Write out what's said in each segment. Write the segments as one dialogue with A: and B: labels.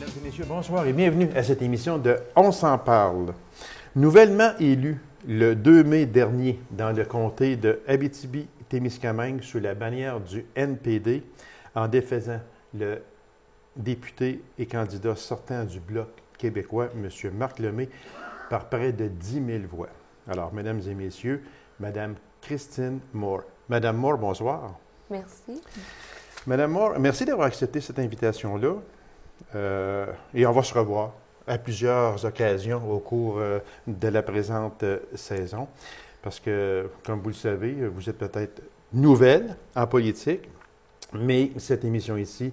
A: Mesdames et messieurs, bonsoir et bienvenue à cette émission de On s'en parle. Nouvellement élu le 2 mai dernier dans le comté de Abitibi-Témiscamingue sous la bannière du NPD en défaisant le député et candidat sortant du Bloc québécois, M. Marc Lemay, par près de 10 000 voix. Alors, mesdames et messieurs, Mme Christine Moore. Madame Moore, bonsoir.
B: Merci.
A: Madame Moore, merci d'avoir accepté cette invitation-là. Et on va se revoir à plusieurs occasions au cours de la présente saison. Parce que, comme vous le savez, vous êtes peut-être nouvelle en politique, mais cette émission ici,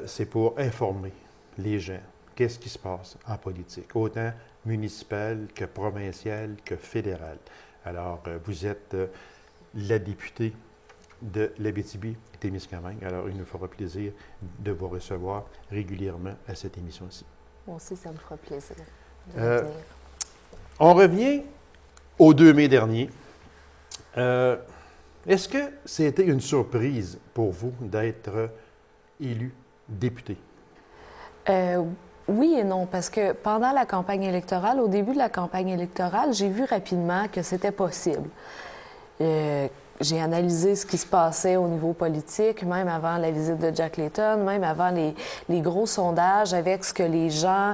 A: c'est pour informer les gens qu'est-ce qui se passe en politique, autant municipale que provinciale que fédérale. Alors, vous êtes la députée de l'Abitibi-Témiscamingue. Alors, il nous fera plaisir de vous recevoir régulièrement à cette émission-ci.
B: Moi aussi, ça me fera plaisir de venir.
A: On revient au 2 mai dernier. Est-ce que c'était une surprise pour vous d'être élu député?
B: Oui et non, parce que pendant la campagne électorale, au début de la campagne électorale, j'ai vu rapidement que c'était possible. J'ai analysé ce qui se passait au niveau politique, même avant la visite de Jack Layton, même avant les gros sondages avec ce que les gens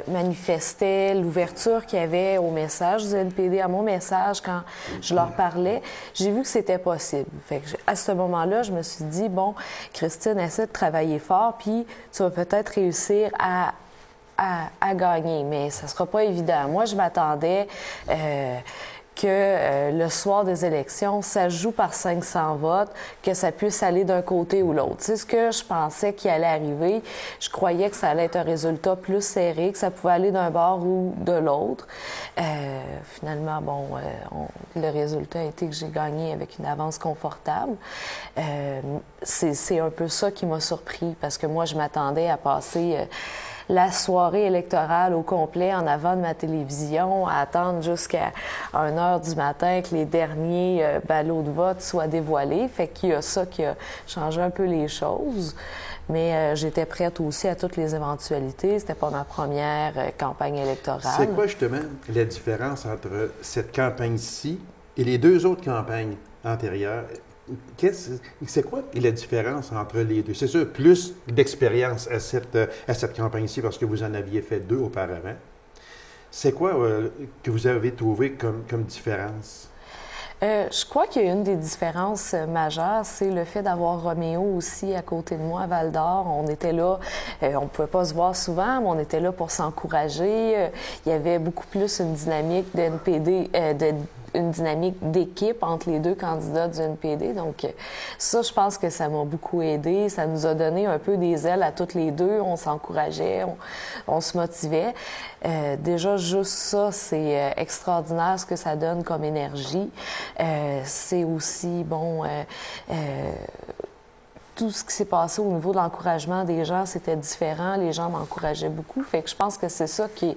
B: manifestaient, l'ouverture qu'il y avait au message du NPD, à mon message quand je leur parlais. J'ai vu que c'était possible. Fait que à ce moment-là, je me suis dit, bon, Christine, essaie de travailler fort, puis tu vas peut-être réussir à gagner, mais ça ne sera pas évident. Moi, je m'attendais que le soir des élections, ça joue par 500 votes, que ça puisse aller d'un côté ou l'autre. C'est ce que je pensais qui allait arriver. Je croyais que ça allait être un résultat plus serré, que ça pouvait aller d'un bord ou de l'autre. Finalement, bon, le résultat a été que j'ai gagné avec une avance confortable. C'est un peu ça qui m'a surpris, parce que moi, je m'attendais à passer la soirée électorale au complet en avant de ma télévision, à attendre jusqu'à 1 h du matin que les derniers ballots de vote soient dévoilés. Fait qu'il y a ça qui a changé un peu les choses. Mais j'étais prête aussi à toutes les éventualités. C'était pas ma première campagne électorale.
A: C'est quoi justement la différence entre cette campagne-ci et les deux autres campagnes antérieures? C'est quoi la différence entre les deux? C'est sûr, plus d'expérience à cette campagne-ci parce que vous en aviez fait 2 auparavant. C'est quoi que vous avez trouvé comme différence?
B: Je crois qu'il y a une des différences majeures, c'est le fait d'avoir Roméo aussi à côté de moi à Val-d'Or. On était là, on ne pouvait pas se voir souvent, mais on était là pour s'encourager. Il y avait beaucoup plus une dynamique de NPD, une dynamique d'équipe entre les deux candidats du NPD. Donc, ça, je pense que ça m'a beaucoup aidé. Ça nous a donné un peu des ailes à toutes les deux. On s'encourageait, on se motivait. Déjà, juste ça, c'est extraordinaire ce que ça donne comme énergie. C'est aussi, bon, tout ce qui s'est passé au niveau de l'encouragement des gens, c'était différent. Les gens m'encourageaient beaucoup. Fait que je pense que c'est ça qui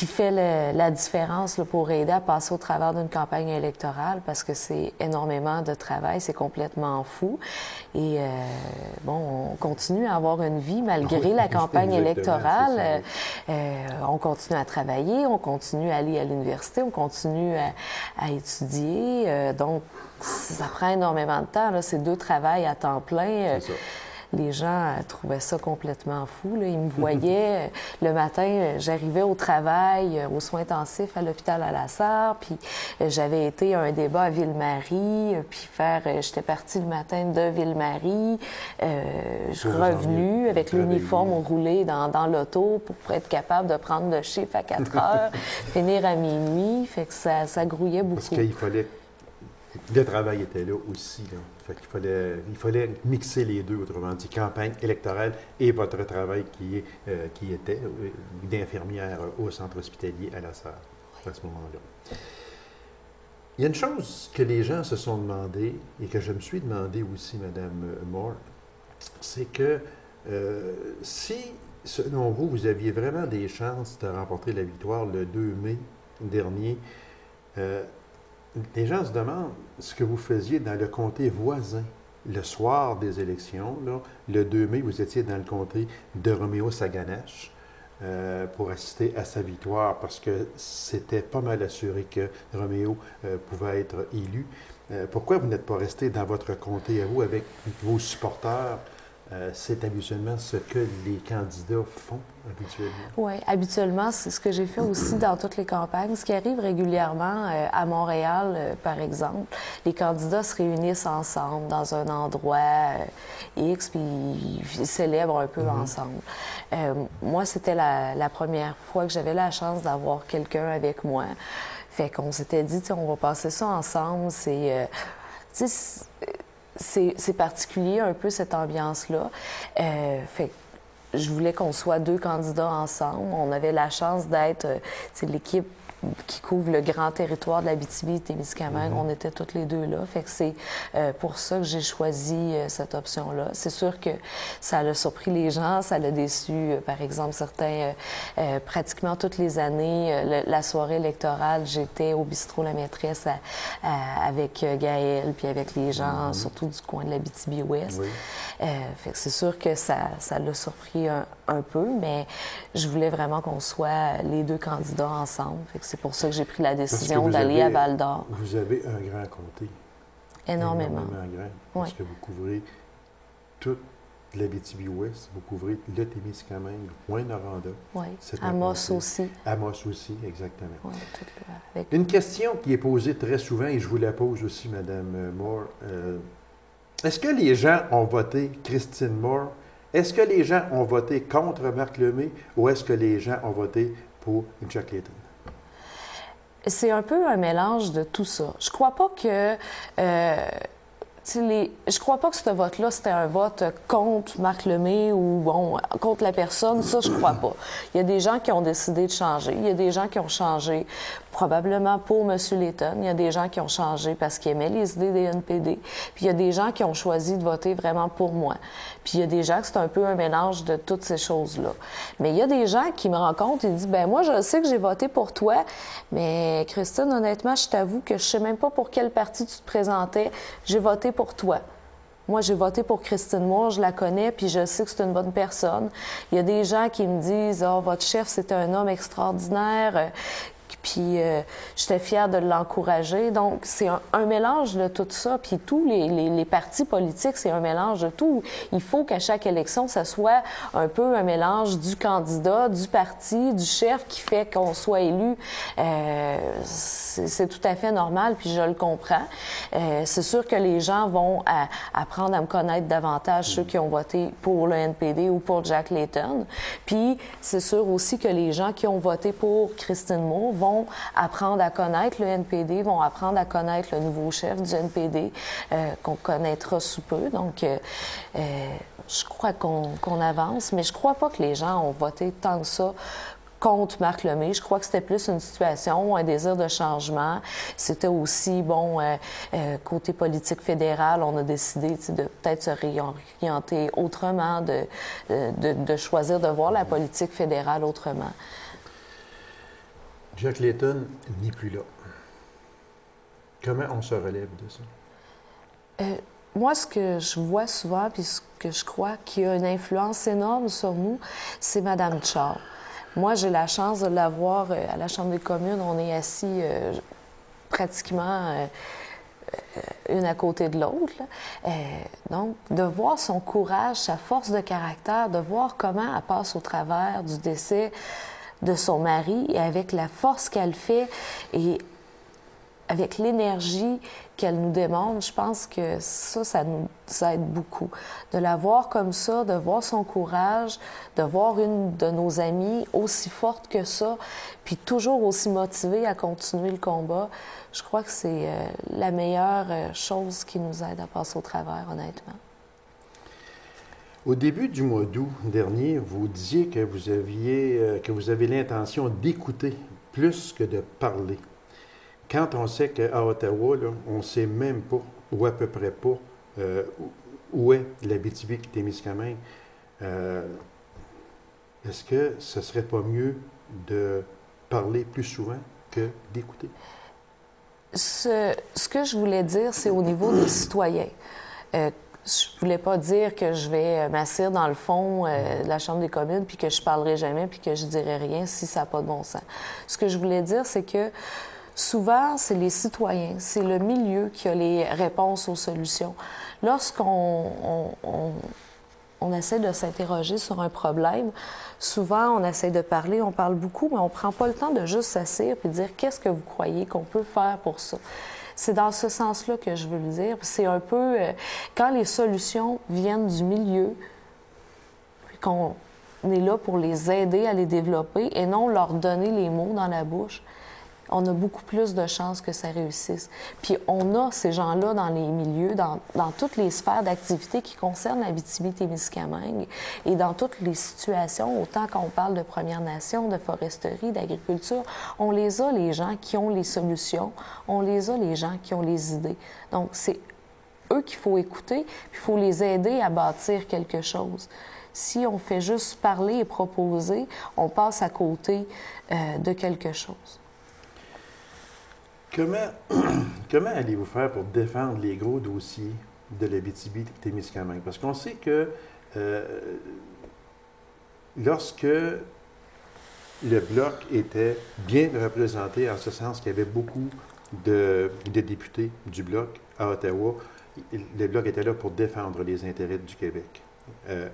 B: fait la différence là, pour aider à passer au travers d'une campagne électorale, parce que c'est énormément de travail, c'est complètement fou. Et bon, on continue à avoir une vie malgré la campagne électorale. On continue à travailler, on continue à aller à l'université, on continue à étudier. Donc, ça prend énormément de temps. Là. C'est 2 travails à temps plein. Les gens trouvaient ça complètement fou. Là. Ils me voyaient le matin, j'arrivais au travail, aux soins intensifs à l'hôpital à La Sarre, puis j'avais été à un débat à Ville-Marie, puis j'étais partie le matin de Ville-Marie, je suis revenue avec l'uniforme roulé dans l'auto pour être capable de prendre le chiffre à 4 heures, finir à minuit, fait que ça grouillait beaucoup.
A: Parce qu'il fallait... Le travail était là aussi, là. Fait qu'il fallait mixer les deux, autrement dit, campagne électorale et votre travail qui était d'infirmière au centre hospitalier à La Sarre, à ce moment-là. Il y a une chose que les gens se sont demandé et que je me suis demandé aussi, Mme Moore, c'est que si, selon vous, vous aviez vraiment des chances de remporter la victoire le 2 mai dernier, les gens se demandent ce que vous faisiez dans le comté voisin le soir des élections, là, le 2 mai, vous étiez dans le comté de Roméo-Saganache pour assister à sa victoire parce que c'était pas mal assuré que Roméo pouvait être élu. Pourquoi vous n'êtes pas resté dans votre comté à vous avec vos supporters? C'est habituellement ce que les candidats font habituellement.
B: Oui, habituellement, c'est ce que j'ai fait aussi dans toutes les campagnes. Ce qui arrive régulièrement à Montréal, par exemple, les candidats se réunissent ensemble dans un endroit X, puis ils célèbrent un peu ensemble. Moi, c'était la première fois que j'avais la chance d'avoir quelqu'un avec moi. Fait qu'on s'était dit, on va passer ça ensemble. C'est particulier un peu cette ambiance-là. Fait que je voulais qu'on soit deux candidats ensemble. On avait la chance d'être l'équipe qui couvre le grand territoire de l'Abitibi-Témiscamingue. On était toutes les deux là. Fait que c'est pour ça que j'ai choisi cette option-là. C'est sûr que ça a surpris les gens, ça l'a déçu. Par exemple, certains, pratiquement toutes les années, la soirée électorale, j'étais au bistrot La Maîtresse avec Gaël, puis avec les gens, surtout du coin de l'Abitibi-Ouest. Fait que c'est sûr que ça l'a surpris un peu, mais je voulais vraiment qu'on soit les deux candidats ensemble. Fait que c'est pour ça que j'ai pris la décision d'aller à Val-d'Or.
A: Vous avez un grand comté.
B: Énormément.
A: Grand, parce que vous couvrez toute l'Abitibi-Ouest, vous couvrez le Témiscamingue, Rouyn-Noranda.
B: Oui, Amos aussi.
A: Amos aussi, exactement.
B: Oui,
A: Une question qui est posée très souvent, et je vous la pose aussi, Mme Moore. Est-ce que les gens ont voté Christine Moore? Est-ce que les gens ont voté contre Marc Lemay ou est-ce que les gens ont voté pour Jack Layton?
B: C'est un peu un mélange de tout ça. Je crois pas que je crois pas que ce vote-là, c'était un vote contre Marc Lemay ou contre la personne. Ça, je crois pas. Il y a des gens qui ont décidé de changer. Il y a des gens qui ont changé probablement pour M. Layton. Il y a des gens qui ont changé parce qu'ils aimaient les idées des NPD. Puis il y a des gens qui ont choisi de voter vraiment pour moi. Puis il y a des gens que c'est un peu un mélange de toutes ces choses-là. Mais il y a des gens qui me rencontrent et disent, ben moi, je sais que j'ai voté pour toi, mais Christine, honnêtement, je t'avoue que je sais même pas pour quel parti tu te présentais. J'ai voté pour toi. Moi, j'ai voté pour Christine Moore, je la connais, puis je sais que c'est une bonne personne. Il y a des gens qui me disent, oh, votre chef, c'est un homme extraordinaire. Puis j'étais fière de l'encourager. Donc, c'est un mélange de tout ça. Puis tous les partis politiques, c'est un mélange de tout. Il faut qu'à chaque élection, ça soit un peu un mélange du candidat, du parti, du chef qui fait qu'on soit élu. C'est tout à fait normal, puis je le comprends. C'est sûr que les gens vont apprendre à me connaître davantage, ceux qui ont voté pour le NPD ou pour Jack Layton. Puis c'est sûr aussi que les gens qui ont voté pour Christine Moore vont apprendre à connaître le NPD, vont apprendre à connaître le nouveau chef du NPD, qu'on connaîtra sous peu. Donc, je crois qu'on avance, mais je crois pas que les gens ont voté tant que ça contre Marc Lemay. Je crois que c'était plus une situation, un désir de changement. C'était aussi, côté politique fédérale, on a décidé de peut-être se réorienter autrement, de choisir de voir la politique fédérale autrement.
A: Jack Layton n'est plus là. Comment on se relève de ça?
B: Moi, ce que je vois souvent, puis ce que je crois qui a une influence énorme sur nous, c'est Mme Char. Moi, j'ai la chance de la voir à la Chambre des communes. On est assis pratiquement une à côté de l'autre. Donc, de voir son courage, sa force de caractère, de voir comment elle passe au travers du décès de son mari et avec la force qu'elle fait et avec l'énergie qu'elle nous demande, je pense que ça nous aide beaucoup. De la voir comme ça, de voir son courage, de voir une de nos amies aussi forte que ça, puis toujours aussi motivée à continuer le combat, je crois que c'est la meilleure chose qui nous aide à passer au travers, honnêtement.
A: Au début du mois d'août dernier, vous disiez que vous avez l'intention d'écouter plus que de parler. Quand on sait qu'à Ottawa, là, on ne sait même pas, ou à peu près pas, où est l'Abitibi-Témiscamingue, est-ce que ce ne serait pas mieux de parler plus souvent que d'écouter? Ce
B: que je voulais dire, c'est au niveau des citoyens. Je voulais pas dire que je vais m'asseoir dans le fond de la Chambre des communes puis que je parlerai jamais puis que je dirai rien si ça n'a pas de bon sens. Ce que je voulais dire, c'est que souvent, c'est les citoyens, c'est le milieu qui a les réponses aux solutions. Lorsqu'on on essaie de s'interroger sur un problème, souvent, on essaie de parler, on parle beaucoup, mais on ne prend pas le temps de juste s'asseoir et dire qu'est-ce que vous croyez qu'on peut faire pour ça. C'est dans ce sens-là que je veux le dire. C'est un peu quand les solutions viennent du milieu, puis qu'on est là pour les aider à les développer et non leur donner les mots dans la bouche, on a beaucoup plus de chances que ça réussisse. Puis on a ces gens-là dans les milieux, dans toutes les sphères d'activité qui concernent l'Abitibi-Témiscamingue et dans toutes les situations, autant qu'on parle de Premières Nations, de foresterie, d'agriculture, on les a, les gens qui ont les solutions, on les a, les gens qui ont les idées. Donc, c'est eux qu'il faut écouter, puis il faut les aider à bâtir quelque chose. Si on fait juste parler et proposer, on passe à côté de quelque chose.
A: Comment allez-vous faire pour défendre les gros dossiers de l'Abitibi-Témiscamingue? Parce qu'on sait que lorsque le Bloc était bien représenté, en ce sens qu'il y avait beaucoup de députés du Bloc à Ottawa, le Bloc était là pour défendre les intérêts du Québec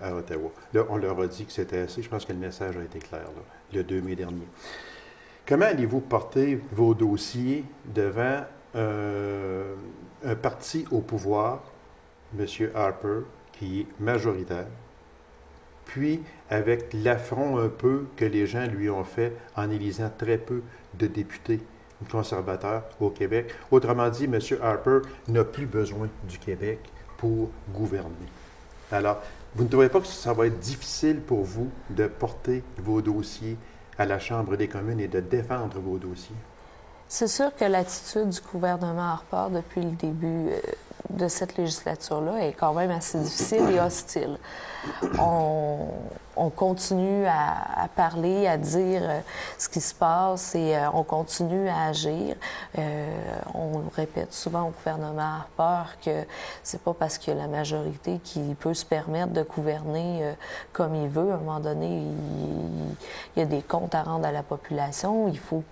A: à Ottawa. Là, on leur a dit que c'était assez. Je pense que le message a été clair, là, le 2 mai dernier. Comment allez-vous porter vos dossiers devant un parti au pouvoir, M. Harper, qui est majoritaire, puis avec l'affront un peu que les gens lui ont fait en élisant très peu de députés conservateurs au Québec? Autrement dit, M. Harper n'a plus besoin du Québec pour gouverner. Alors, vous ne trouvez pas que ça va être difficile pour vous de porter vos dossiers à la Chambre des communes et de défendre vos dossiers?
B: C'est sûr que l'attitude du gouvernement Harper depuis le début de cette législature-là est quand même assez difficile et hostile. On continue à parler, à dire ce qui se passe et on continue à agir. On répète souvent au gouvernement Harper que c'est pas parce qu'il y a la majorité qui peut se permettre de gouverner comme il veut. À un moment donné, il y a des comptes à rendre à la population. Il faut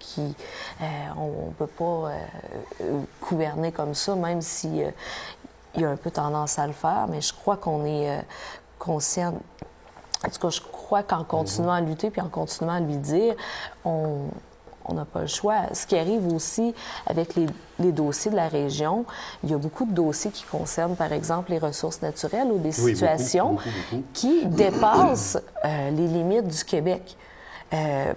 B: on peut pas gouverner comme ça, même si il y a un peu tendance à le faire, mais je crois qu'on est conscient. En tout cas, je crois qu'en continuant à lutter puis en continuant à lui dire, on n'a pas le choix. Ce qui arrive aussi avec les dossiers de la région, il y a beaucoup de dossiers qui concernent, par exemple, les ressources naturelles ou des situations beaucoup. Qui dépassent les limites du Québec.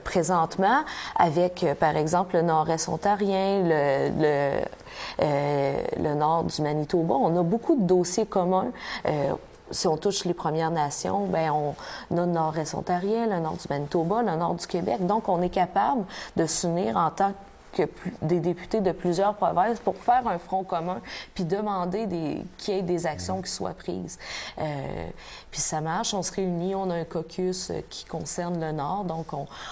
B: Présentement, avec, par exemple, le nord-est ontarien, le nord du Manitoba, on a beaucoup de dossiers communs. Si on touche les Premières Nations, bien, on a le nord-est ontarien, le nord du Manitoba, le nord du Québec. Donc, on est capable de s'unir en tant que des députés de plusieurs provinces pour faire un front commun puis demander qu'il y ait des actions qui soient prises. Puis ça marche, on se réunit, on a un caucus qui concerne le Nord, donc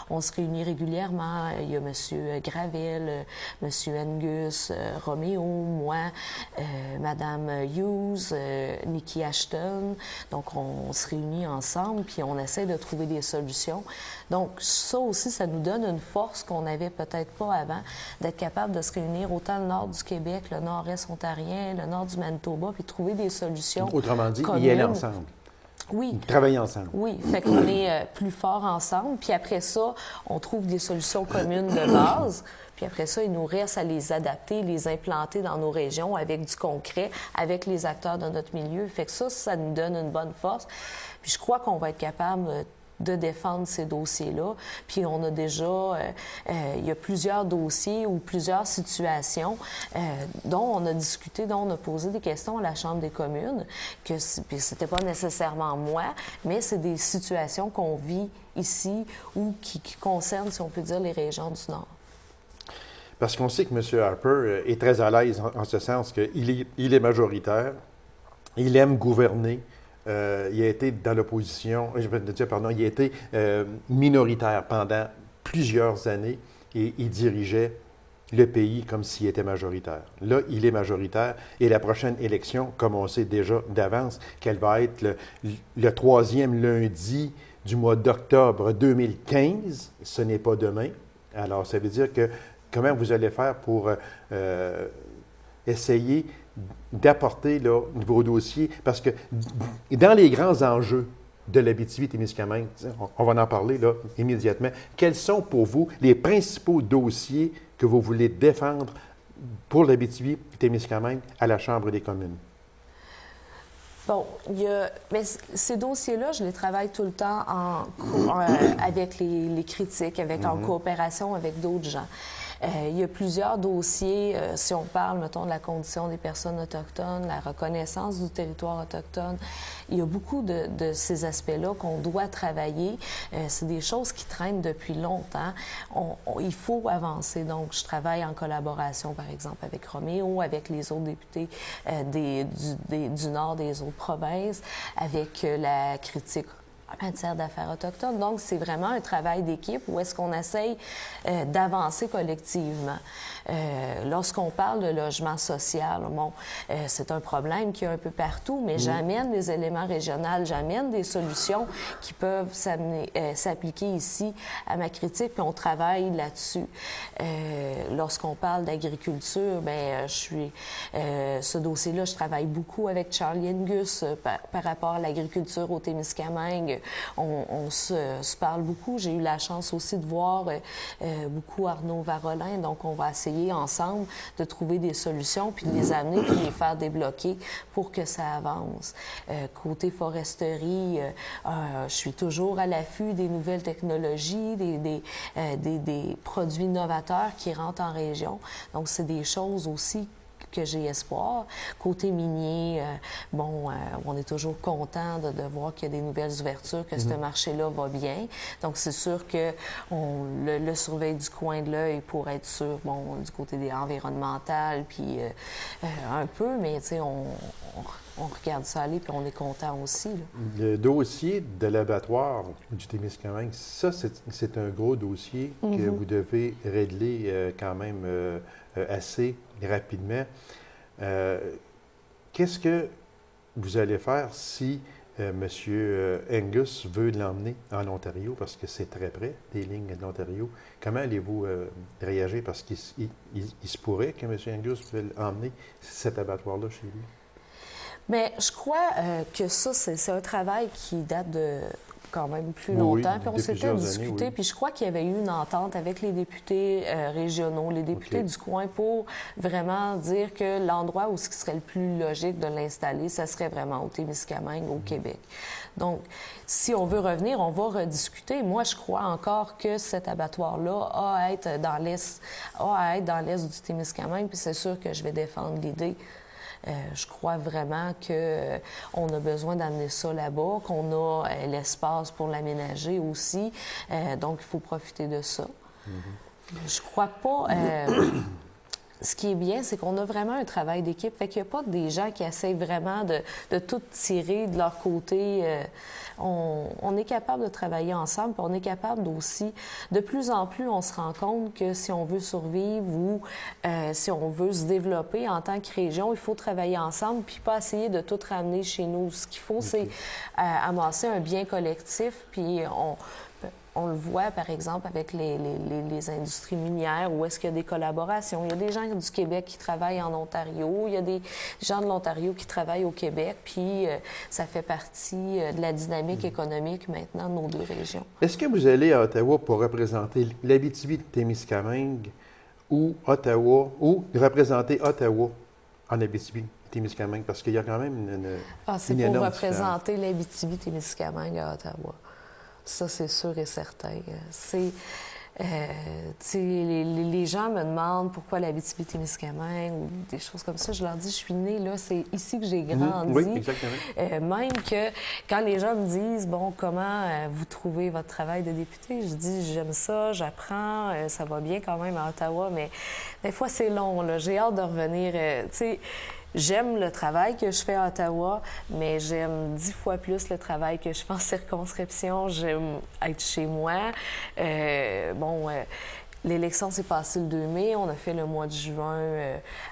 B: on se réunit régulièrement. Il y a M. Gravel, M. Angus, Roméo, moi, Mme Hughes, Nikki Ashton. Donc on se réunit ensemble puis on essaie de trouver des solutions. Donc ça aussi, ça nous donne une force qu'on n'avait peut-être pas avant, d'être capable de se réunir autant le nord du Québec, le nord-est ontarien, le nord du Manitoba, puis trouver des solutions.
A: Autrement dit,
B: communes.
A: y aller ensemble.
B: Oui.
A: Travailler ensemble.
B: Oui, fait qu'on est plus fort ensemble. Puis après ça, on trouve des solutions communes de base. Puis après ça, il nous reste à les adapter, les implanter dans nos régions avec du concret, avec les acteurs de notre milieu. Fait que ça nous donne une bonne force. Puis je crois qu'on va être capable de défendre ces dossiers-là. Puis on a déjà, il y a plusieurs dossiers ou plusieurs situations dont on a discuté, dont on a posé des questions à la Chambre des communes, puis c'était pas nécessairement moi, mais c'est des situations qu'on vit ici ou qui concernent, si on peut dire, les régions du Nord.
A: Parce qu'on sait que M. Harper est très à l'aise en ce sens qu'il est majoritaire, il aime gouverner. Il a été dans l'opposition, il a été minoritaire pendant plusieurs années et il dirigeait le pays comme s'il était majoritaire. Là, il est majoritaire et la prochaine élection, comme on sait déjà d'avance, qu'elle va être le troisième lundi du mois d'octobre 2015, ce n'est pas demain. Alors, ça veut dire que comment vous allez faire pour essayer d'apporter là, vos dossiers, parce que dans les grands enjeux de l'Abitibi-Témiscamingue, on va en parler là, immédiatement, quels sont pour vous les principaux dossiers que vous voulez défendre pour l'Abitibi-Témiscamingue à la Chambre des communes?
B: Bon, mais ces dossiers-là, je les travaille tout le temps avec les critiques, en coopération avec d'autres gens. Il y a plusieurs dossiers, si on parle, mettons, de la condition des personnes autochtones, la reconnaissance du territoire autochtone. Il y a beaucoup de ces aspects-là qu'on doit travailler. C'est des choses qui traînent depuis longtemps. Il faut avancer. Donc, je travaille en collaboration, par exemple, avec Roméo, avec les autres députés du Nord des autres provinces, avec la critique en matière d'affaires autochtones. Donc, c'est vraiment un travail d'équipe où est-ce qu'on essaye d'avancer collectivement. Lorsqu'on parle de logement social, bon, c'est un problème qu'il y a un peu partout, mais j'amène des éléments régionaux, j'amène des solutions qui peuvent s'appliquer ici à ma critique, puis on travaille là-dessus. Lorsqu'on parle d'agriculture, bien, ce dossier-là, je travaille beaucoup avec Charlie Angus par rapport à l'agriculture au Témiscamingue. On se parle beaucoup. J'ai eu la chance aussi de voir beaucoup Arnaud Varolin. Donc, on va essayer ensemble de trouver des solutions puis de les amener puis de les faire débloquer pour que ça avance. Côté foresterie, je suis toujours à l'affût des nouvelles technologies, des produits novateurs qui rentrent en région. Donc, c'est des choses aussi que j'ai espoir. Côté minier, on est toujours content de voir qu'il y a des nouvelles ouvertures, que ce marché-là va bien. Donc, c'est sûr que le surveille du coin de l'œil pour être sûr, du côté des environnementales, puis un peu, mais tu sais, on regarde ça aller, puis on est content aussi. Là.
A: Le dossier de l'abattoir du Témiscamingue, ça, c'est un gros dossier que vous devez régler quand même assez rapidement. Qu'est-ce que vous allez faire si M. Angus veut l'emmener en Ontario, parce que c'est très près des lignes de l'Ontario? Comment allez-vous réagir? Parce qu'il se pourrait que M. Angus veuille emmener cet abattoir-là chez lui.
B: Bien, je crois que ça, c'est un travail qui date de quand même plus longtemps. Puis on s'était discuté, puis je crois qu'il y avait eu une entente avec les députés régionaux, les députés du coin, pour vraiment dire que l'endroit où ce qui serait le plus logique de l'installer, ça serait vraiment au Témiscamingue, au Québec. Donc, si on veut revenir, on va rediscuter. Moi, je crois encore que cet abattoir-là a à être dans l'est du Témiscamingue, puis c'est sûr que je vais défendre l'idée. Je crois vraiment qu'on a besoin d'amener ça là-bas, qu'on a l'espace pour l'aménager aussi. Donc, il faut profiter de ça. Je crois pas... Ce qui est bien, c'est qu'on a vraiment un travail d'équipe. Fait qu'il n'y a pas des gens qui essayent vraiment de tout tirer de leur côté. On est capable de travailler ensemble, puis on est capable aussi, de plus en plus, on se rend compte que si on veut survivre ou si on veut se développer en tant que région, il faut travailler ensemble, puis pas essayer de tout ramener chez nous. Ce qu'il faut, c'est amasser un bien collectif, puis on le voit, par exemple, avec les industries minières, où est-ce qu'il y a des collaborations. Il y a des gens du Québec qui travaillent en Ontario, il y a des gens de l'Ontario qui travaillent au Québec, puis ça fait partie de la dynamique économique maintenant de nos deux régions.
A: Est-ce que vous allez à Ottawa pour représenter l'Abitibi-Témiscamingue ou Ottawa, ou représenter Ottawa en Abitibi-Témiscamingue? Parce qu'il y a quand même une
B: c'est pour représenter l'Abitibi-Témiscamingue à Ottawa. Ça, c'est sûr et certain. Les gens me demandent pourquoi l'Abitibi-Témiscamingue ou des choses comme ça. Je leur dis, je suis née là, c'est ici que j'ai grandi.
A: Oui, exactement.
B: Même que quand les gens me disent, comment vous trouvez votre travail de député, je dis, j'aime ça, j'apprends, ça va bien quand même à Ottawa, mais des fois, c'est long. Là. J'ai hâte de revenir. J'aime le travail que je fais à Ottawa, mais j'aime 10 fois plus le travail que je fais en circonscription. J'aime être chez moi. l'élection s'est passée le 2 mai, on a fait le mois de juin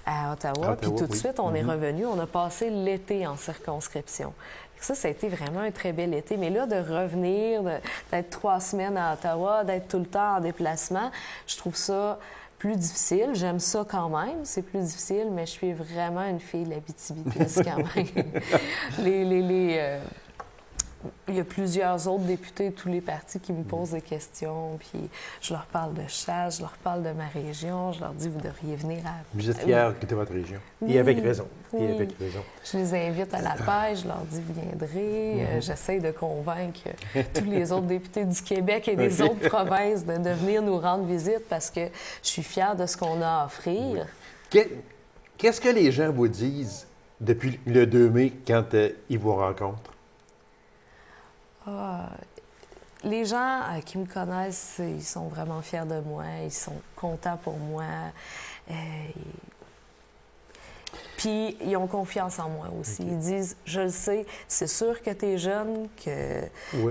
B: à Ottawa, puis tout de suite, on est revenu, on a passé l'été en circonscription. Ça a été vraiment un très bel été. Mais là, de revenir, d'être 3 semaines à Ottawa, d'être tout le temps en déplacement, je trouve ça plus difficile. J'aime ça quand même. C'est plus difficile, mais je suis vraiment une fille de l'Abitibi-Témiscamingue. Il y a plusieurs autres députés de tous les partis qui me posent des questions, puis je leur parle de chasse, je leur parle de ma région, je leur dis, vous devriez venir à...
A: Vous êtes fiers de votre région. Oui. Et avec raison.
B: Oui.
A: Et avec raison.
B: Je les invite à la pêche, je leur dis, vous viendrez. J'essaie de convaincre tous les autres députés du Québec et des autres provinces de venir nous rendre visite parce que je suis fière de ce qu'on a à offrir.
A: Oui. Qu'est-ce que les gens vous disent depuis le 2 mai quand ils vous rencontrent?
B: Les gens qui me connaissent, ils sont vraiment fiers de moi, ils sont contents pour moi. Puis, ils ont confiance en moi aussi. Okay. Ils disent, je le sais, c'est sûr que tu es jeune,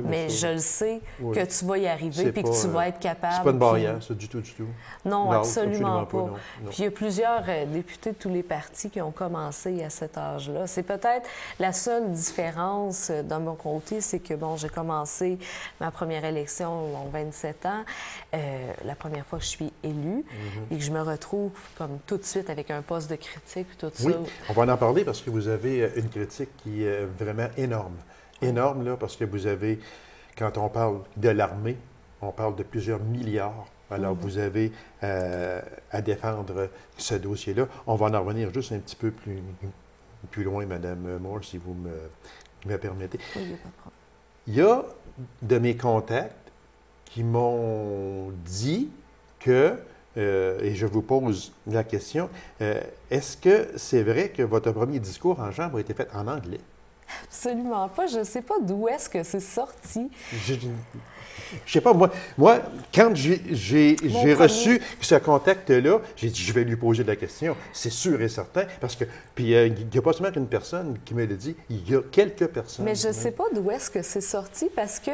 B: mais je le sais que tu vas y arriver et que tu vas être capable.
A: C'est pas une barrière, ça, du tout.
B: Non, absolument pas. Non. Puis, il y a plusieurs députés de tous les partis qui ont commencé à cet âge-là. C'est peut-être la seule différence de mon côté, c'est que, bon, j'ai commencé ma première élection à 27 ans, la première fois que je suis élue, et que je me retrouve comme tout de suite avec un poste de critique et tout ça.
A: Oui, on va en parler parce que vous avez une critique qui est vraiment énorme. Énorme, là, parce que vous avez, quand on parle de l'armée, on parle de plusieurs milliards. Alors, vous avez à défendre ce dossier-là. On va en revenir juste un petit peu plus loin, Mme Moore, si vous me permettez.
B: Oui, il n'y a pas de problème.
A: Il y a de mes contacts qui m'ont dit que et je vous pose la question, est-ce que c'est vrai que votre premier discours en Chambre a été fait en anglais?
B: Absolument pas. Je ne sais pas d'où est-ce que c'est sorti.
A: Je sais pas, moi quand j'ai reçu ce contact-là, j'ai dit, je vais lui poser la question. C'est sûr et certain, parce que, puis il n'y a pas seulement qu'une personne qui me l'a dit, il y a quelques personnes.
B: Mais je ne sais pas d'où est-ce que c'est sorti, parce que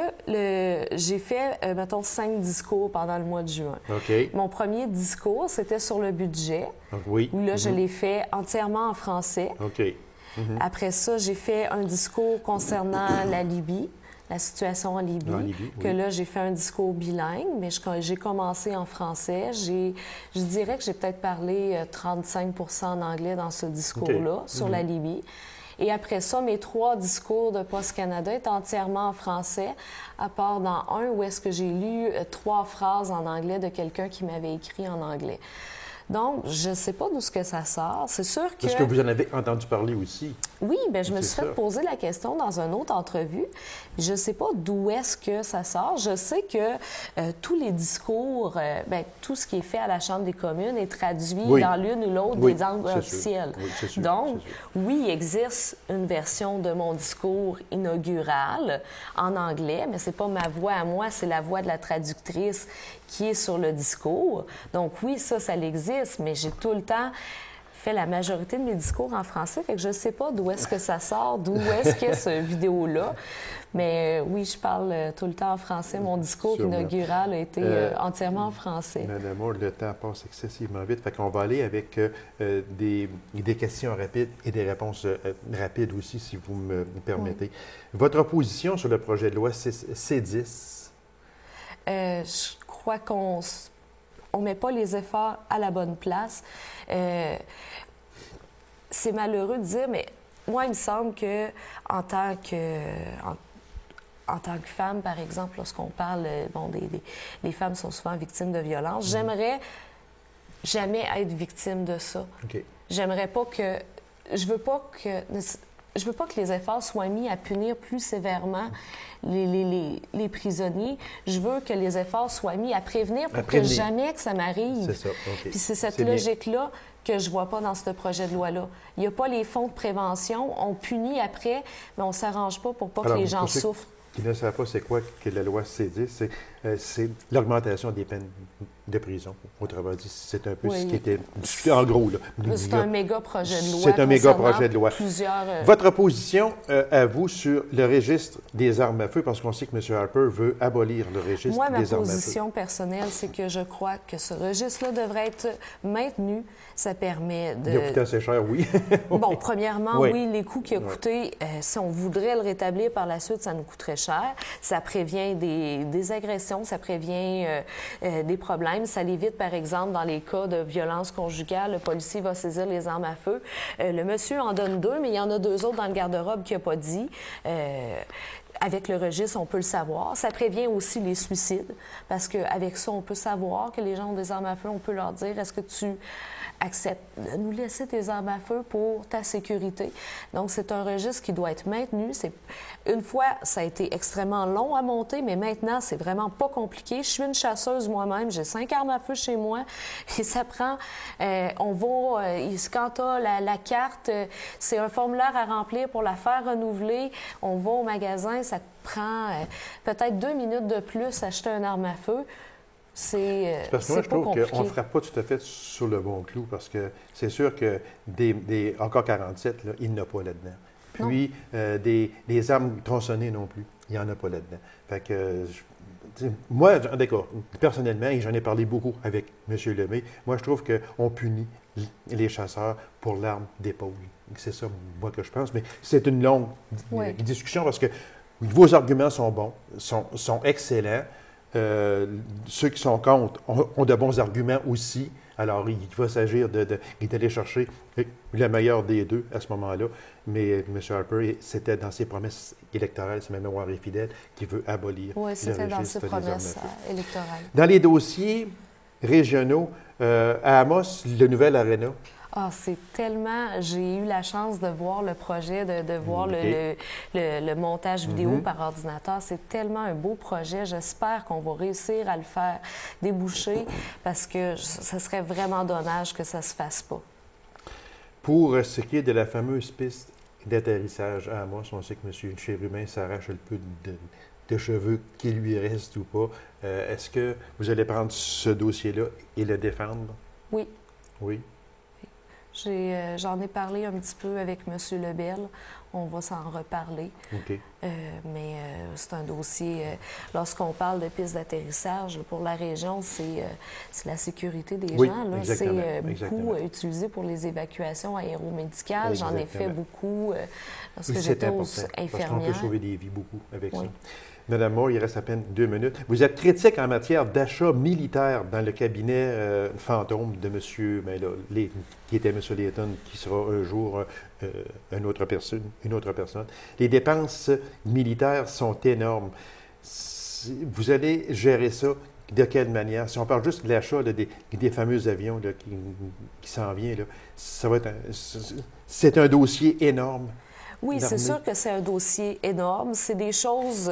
B: j'ai fait, mettons, 5 discours pendant le mois de juin.
A: OK.
B: Mon premier discours, c'était sur le budget.
A: Oui.
B: Où là, je l'ai fait entièrement en français.
A: OK.
B: Après ça, j'ai fait un discours concernant la Libye. La situation en Libye, que là, j'ai fait un discours bilingue, mais j'ai commencé en français. Je dirais que j'ai peut-être parlé 35 en anglais dans ce discours-là, sur la Libye. Et après ça, mes 3 discours de Post Canada étaient entièrement en français, à part dans un où est-ce que j'ai lu 3 phrases en anglais de quelqu'un qui m'avait écrit en anglais. Donc, je ne sais pas d'où ce que ça sort. C'est sûr que...
A: Est-ce que vous en avez entendu parler aussi?
B: Oui, bien, je me suis fait poser la question dans une autre entrevue. Je ne sais pas d'où est-ce que ça sort. Je sais que tous les discours, tout ce qui est fait à la Chambre des communes est traduit dans l'une ou l'autre des langues officielles.
A: Oui,
B: donc, oui, il existe une version de mon discours inaugural en anglais, mais ce n'est pas ma voix à moi, c'est la voix de la traductrice qui est sur le discours. Donc oui, ça existe, mais j'ai tout le temps fait la majorité de mes discours en français, fait que je ne sais pas d'où est-ce que ça sort, d'où est-ce qu'il y a cette vidéo-là. Mais oui, je parle tout le temps en français. Mon discours inaugural a été entièrement en français.
A: Madame Moore, le temps passe excessivement vite, fait qu'on va aller avec des questions rapides et des réponses rapides aussi, si vous me permettez. Oui. Votre position sur le projet de loi C10?
B: Je crois qu'on ne met pas les efforts à la bonne place. C'est malheureux de dire, mais moi, il me semble que en tant que femme, par exemple, lorsqu'on parle, les femmes sont souvent victimes de violences, j'aimerais jamais être victime de ça.
A: Okay.
B: J'aimerais pas que... Je veux pas que les efforts soient mis à punir plus sévèrement les prisonniers. Je veux que les efforts soient mis à prévenir pour que jamais que ça m'arrive.
A: C'est ça, OK.
B: Puis c'est cette logique-là que je ne vois pas dans ce projet de loi-là. Il n'y a pas les fonds de prévention. On punit après, mais on ne s'arrange pas pour que les gens souffrent.
A: Qui ne savent pas c'est quoi que la loi C10, c'est l'augmentation des peines de prison. Autrement dit, c'est un peu
B: Oui.
A: ce qui était discuté en gros.
B: C'est un méga projet de loi.
A: C'est un méga projet de loi.
B: Plusieurs,
A: Votre position à vous sur le registre des armes à feu, parce qu'on sait que M. Harper veut abolir le registre
B: Moi, ma
A: des armes à feu.
B: position personnelle, c'est que je crois que ce registre-là devrait être maintenu. Ça permet de...
A: Il a coûté assez cher, oui.
B: Bon, premièrement,
A: Oui.
B: oui, les coûts qu'il a coûté, si on voudrait le rétablir par la suite, ça nous coûterait cher. Ça prévient des agressions, ça prévient des problèmes. Ça l'évite, par exemple, dans les cas de violence conjugale, le policier va saisir les armes à feu. Le monsieur en donne 2, mais il y en a 2 autres dans le garde-robe qu'il n'a pas dit. Avec le registre, on peut le savoir. Ça prévient aussi les suicides, parce qu'avec ça, on peut savoir que les gens ont des armes à feu. On peut leur dire, est-ce que tu acceptes de nous laisser tes armes à feu pour ta sécurité? Donc, c'est un registre qui doit être maintenu. Une fois, ça a été extrêmement long à monter, mais maintenant, c'est vraiment pas compliqué. Je suis une chasseuse moi-même. J'ai 5 armes à feu chez moi. Et ça prend... on va... quand tu as la carte, c'est un formulaire à remplir pour la faire renouveler. On va au magasin, ça te prend peut-être 2 minutes de plus acheter une arme à feu.
A: Parce que moi, je trouve qu'on ne frappe pas tout à fait sur le bon clou, parce que c'est sûr que des AK-47, là, il n'y en a pas là-dedans. Puis, des armes tronçonnées non plus, il n'y en a pas là-dedans. Fait que, moi, d'accord, personnellement, et j'en ai parlé beaucoup avec M. Lemay, moi, je trouve qu'on punit les chasseurs pour l'arme d'épaule. C'est ça, moi, que je pense. Mais c'est une longue discussion, parce que vos arguments sont bons, sont excellents. Ceux qui sont contre ont de bons arguments aussi. Alors, il va s'agir d'aller chercher le meilleur des deux à ce moment-là. Mais M. Harper, c'était dans ses promesses électorales, si ma mémoire est fidèle, qu'il veut abolir le registre des armes à feu.
B: Oui, c'était dans ses promesses électorales.
A: Dans les dossiers régionaux, à Amos, le nouvel Arena.
B: Ah, c'est tellement... J'ai eu la chance de voir le projet, de voir le montage vidéo par ordinateur. C'est tellement un beau projet. J'espère qu'on va réussir à le faire déboucher, parce que ce serait vraiment dommage que ça ne se fasse pas.
A: Pour ce qui est de la fameuse piste d'atterrissage à Amos, on sait que M. Chérubin s'arrache le peu de cheveux qui lui reste ou pas. Est-ce que vous allez prendre ce dossier-là et le défendre?
B: Oui.
A: Oui.
B: J'en ai parlé un petit peu avec M. Lebel. On va s'en reparler.
A: OK.
B: Mais c'est un dossier... lorsqu'on parle de piste d'atterrissage, pour la région, c'est la sécurité des gens. C'est beaucoup utilisé pour les évacuations aéromédicales. J'en ai fait beaucoup lorsque j'étais infirmière.
A: Parce qu'on peut sauver des vies beaucoup avec ça. Madame Moore, il reste à peine 2 minutes. Vous êtes critique en matière d'achat militaire dans le cabinet fantôme de M. qui était M. Layton, qui sera un jour une autre personne. Les dépenses militaires sont énormes. Vous allez gérer ça de quelle manière? Si on parle juste de l'achat des fameux avions là, qui s'en vient, là, ça va être c'est un dossier énorme.
B: Oui, c'est sûr que c'est un dossier énorme. C'est des choses...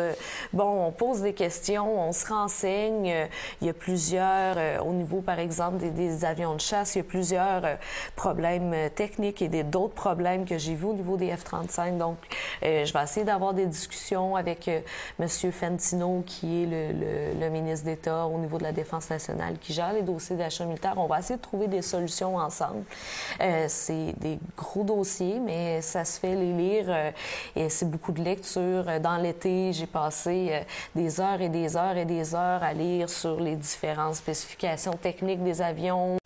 B: on pose des questions, on se renseigne. Il y a plusieurs, au niveau, par exemple, des avions de chasse, il y a plusieurs problèmes techniques et d'autres problèmes que j'ai vus au niveau des F-35. Donc, je vais essayer d'avoir des discussions avec M. Fentino, qui est le ministre d'État au niveau de la Défense nationale, qui gère les dossiers d'achat militaire. On va essayer de trouver des solutions ensemble. C'est des gros dossiers, mais ça se fait les lire. Et c'est beaucoup de lecture. Dans l'été, j'ai passé des heures et des heures et des heures à lire sur les différentes spécifications techniques des avions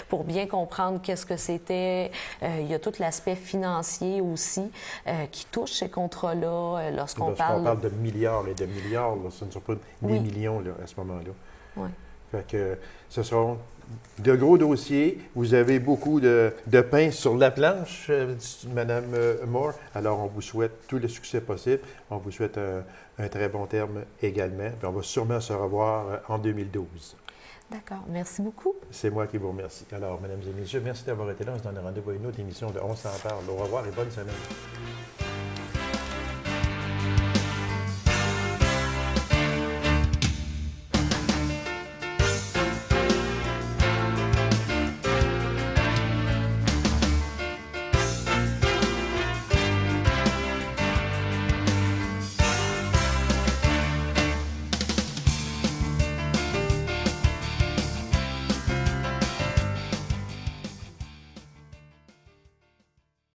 B: pour bien comprendre qu'est-ce que c'était. Il y a tout l'aspect financier aussi qui touche ces contrats-là lorsqu'on parle...
A: On parle de milliards et de milliards, là, ce ne sont pas des millions là, à ce moment-là.
B: Oui.
A: Fait que ce seront de gros dossiers. Vous avez beaucoup de pain sur la planche, Mme Moore. Alors, on vous souhaite tout le succès possible. On vous souhaite un très bon terme également. Puis on va sûrement se revoir en 2012.
B: D'accord. Merci beaucoup.
A: C'est moi qui vous remercie. Alors, mesdames et messieurs, merci d'avoir été là. On se donne rendez-vous à une autre émission de On s'en parle. Au revoir et bonne semaine.